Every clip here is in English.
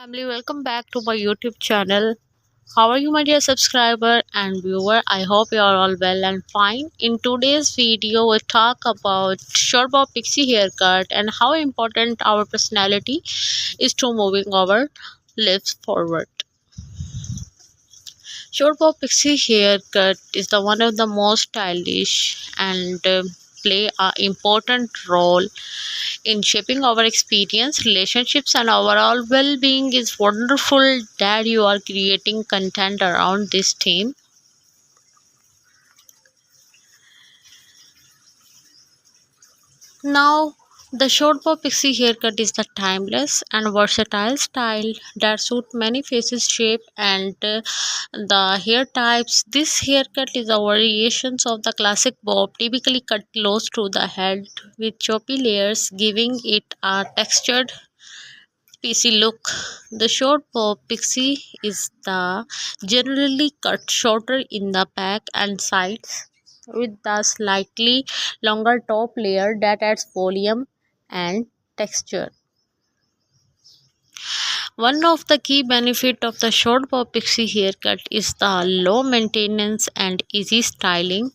Family, welcome back to my YouTube channel. How are you, my dear subscriber and viewer? I hope you are all well and fine. In today's video, we talk about short bob pixie haircut and how important our personality is to moving our lives forward. Short bob pixie haircut is the one of the most stylish and play a important role in shaping our experience, relationships, and overall well being. Is wonderful that you are creating content around this theme. Now, the short bob pixie haircut is the timeless and versatile style that suits many faces, shape, and the hair types. This haircut is a variation of the classic bob, typically cut close to the head with choppy layers, giving it a textured Pixie look. The short bob pixie is the generally cut shorter in the back and sides with the slightly longer top layer that adds volume and texture. One of the key benefits of the short bob pixie haircut is the low maintenance and easy styling.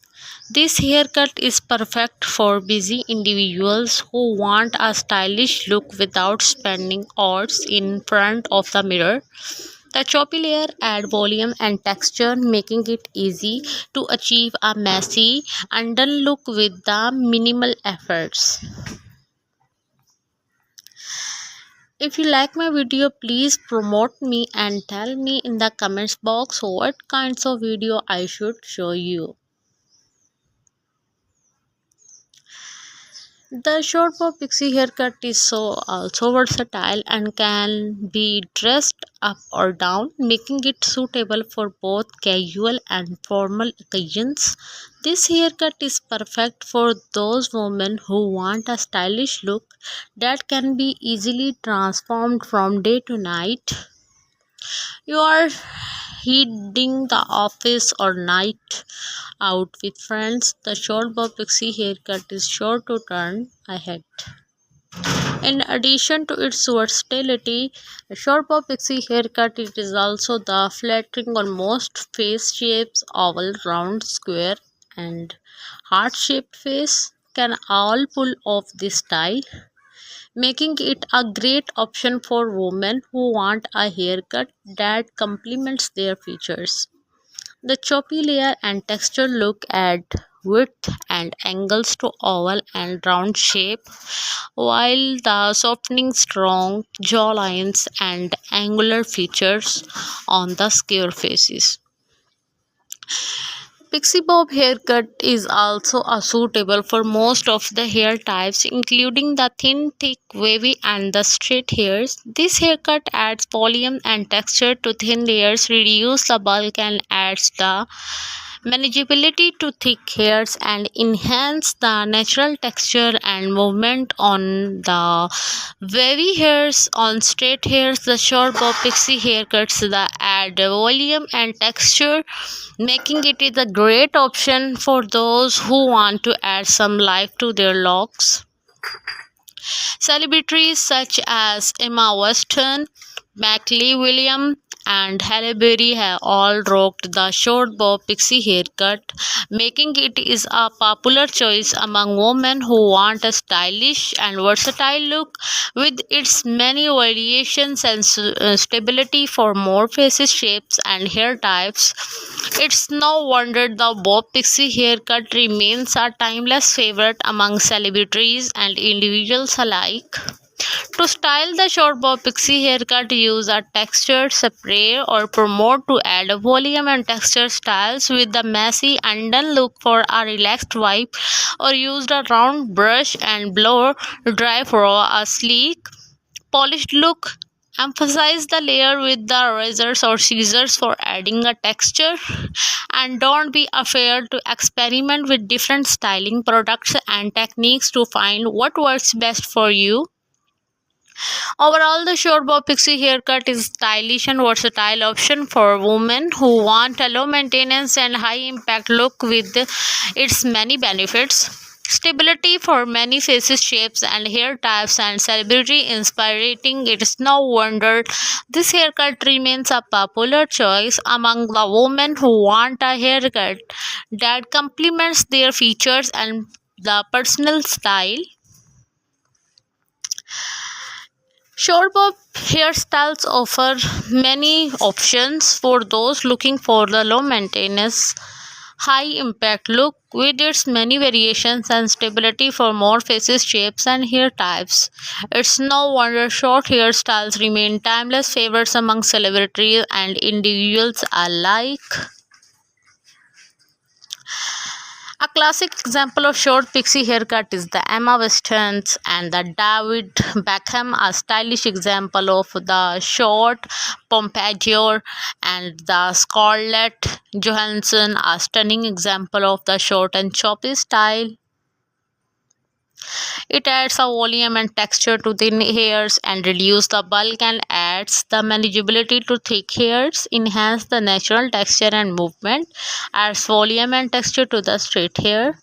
This haircut is perfect for busy individuals who want a stylish look without spending hours in front of the mirror. The choppy layer add volume and texture, making it easy to achieve a messy, undone look with the minimal efforts. If you like my video, please promote me and tell me in the comments box what kinds of video I should show you. The short bob pixie haircut is also versatile and can be dressed up or down, making it suitable for both casual and formal occasions. This haircut is perfect for those women who want a stylish look that can be easily transformed from day to night. You are heading the office or night out with friends, the short bob pixie haircut is sure to turn ahead. In addition to its versatility, the short bob pixie haircut it is also the flattering on most face shapes, oval, round, square, and heart-shaped face can all pull off this style, making it a great option for women who want a haircut that complements their features. The choppy layer and texture look add width and angles to oval and round shape, while the softening strong jawlines and angular features on the square faces. Pixie bob haircut is also suitable for most of the hair types, including the thin, thick, wavy, and the straight hairs. This haircut adds volume and texture to thin layers, reduces the bulk, and adds the manageability to thick hairs and enhance the natural texture and movement on the wavy hairs. On straight hairs, the short bob pixie haircuts the add volume and texture, making it is a great option for those who want to add some life to their locks. Celebrities such as Emma Watson, Mackley William, and Halle Berry have all rocked the short bob pixie haircut, making it is a popular choice among women who want a stylish and versatile look. With its many variations and stability for more faces, shapes, and hair types, it's no wonder the bob pixie haircut remains a timeless favorite among celebrities and individuals alike. To style the short bob pixie haircut, use a textured spray or promote to add volume and texture styles with the messy undone look for a relaxed vibe, or use a round brush and blow dry for a sleek, polished look. Emphasize the layer with the razors or scissors for adding a texture, and don't be afraid to experiment with different styling products and techniques to find what works best for you. Overall, the short bob pixie haircut is a stylish and versatile option for women who want a low maintenance and high impact look with its many benefits. Stability for many faces, shapes, and hair types, and celebrity inspiring. It's no wonder this haircut remains a popular choice among the women who want a haircut that complements their features and the personal style. Short bob hairstyles offer many options for those looking for the low maintenance, high impact look with its many variations and stability for more faces, shapes, and hair types. It's no wonder short hairstyles remain timeless favorites among celebrities and individuals alike. A classic example of short pixie haircut is the Emma Watson's and the David Beckham, a stylish example of the short pompadour, and the Scarlett Johansson, a stunning example of the short and choppy style. It adds a volume and texture to thin hairs and reduces the bulk and adds the manageability to thick hairs, enhance the natural texture and movement, adds volume and texture to the straight hair.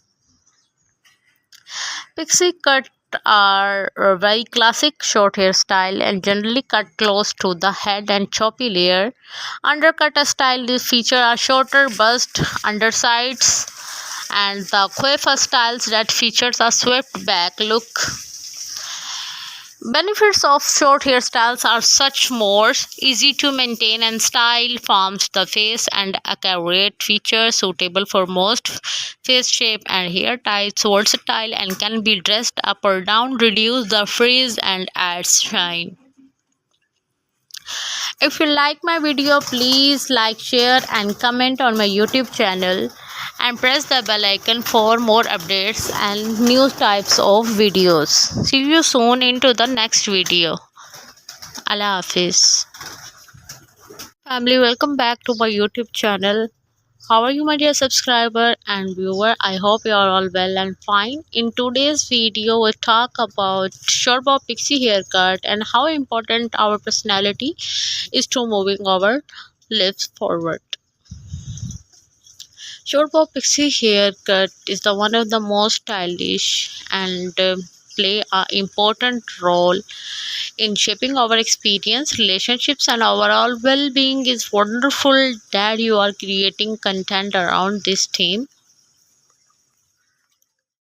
Pixie cut are a very classic short hairstyle and generally cut close to the head and choppy layer. Undercut style they feature a shorter bust, undersides, and the coiffure styles that features a swept back look. Benefits of short hairstyles are such more easy to maintain and style forms the face and accurate features suitable for most face shape and hair types, versatile and can be dressed up or down, reduce the frizz and adds shine. If you like my video, please like, share and comment on my YouTube channel and press the bell icon for more updates and new types of videos. See you soon into the next video. Allah Hafiz. Family, welcome back to my YouTube channel. How are you, my dear subscriber and viewer? I hope you are all well and fine. In today's video, we talk about short bob pixie haircut and how important our personality is to moving our lives forward. Short bob pixie haircut is the one of the most stylish and play a important role in shaping our experience, relationships, and overall well-being. Is wonderful that you are creating content around this theme.